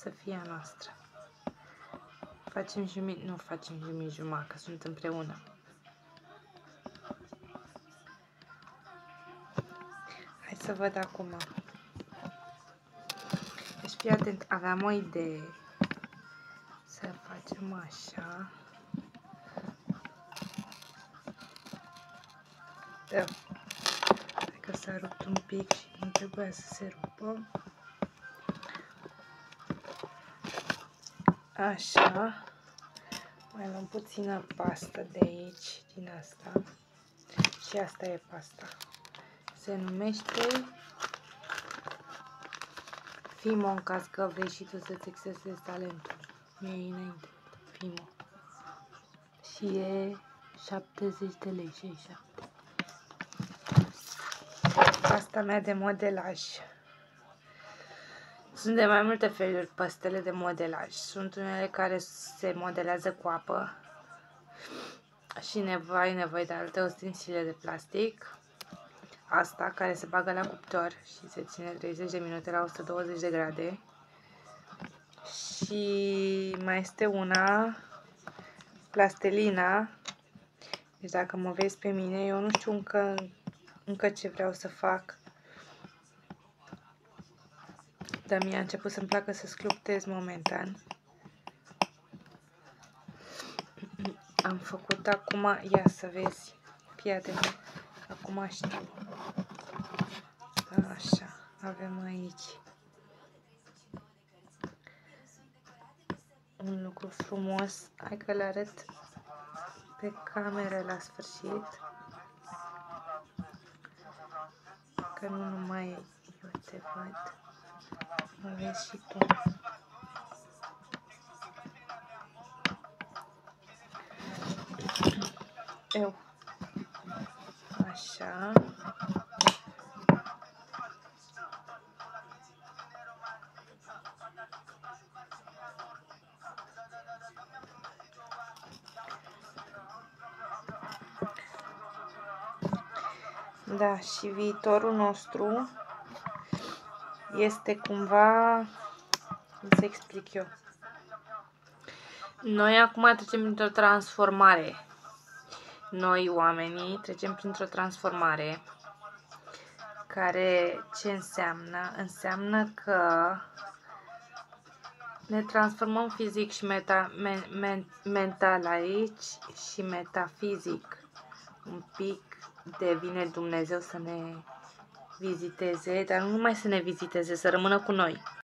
să fie a noastră. Facem jumătate, nu facem jumătate, că sunt împreună. Hai să văd acum. Deci fii atent, aveam o idee. Să facem așa. Da. Hai că s-a rupt un pic și nu trebuia să se rupă. Așa. Mai luăm puțină pastă de aici, din asta. Și asta e pasta. Se numește Fimo, în caz că vrei și tu să-ți exersezi talentul. Mie înainte. Fimo. Și e 70 de lei, 67. Pasta mea de modelaj. Sunt de mai multe feluri pastele de modelaj. Sunt unele care se modelează cu apă și ai nevoie de alte ustensile de plastic. Asta care se bagă la cuptor și se ține 30 de minute la 120 de grade. Și mai este una, plastelina. Deci dacă mă vezi pe mine, eu nu știu încă ce vreau să fac. Dar mi-a început să-mi placă să sculptez momentan. Am făcut acum, ia să vezi, fii atent, acum știu. Așa, avem aici un lucru frumos. Hai că le arăt pe cameră la sfârșit. Că nu numai eu te văd, mă vezi și tu. Eu. Așa. Da, și viitorul nostru este cumva, cum să explic eu. Noi acum trecem printr-o transformare. Noi, oamenii, trecem printr-o transformare care ce înseamnă? Înseamnă că ne transformăm fizic și mental aici și metafizic. Un pic devine Dumnezeu să ne viziteze, dar nu numai să ne viziteze, să rămână cu noi.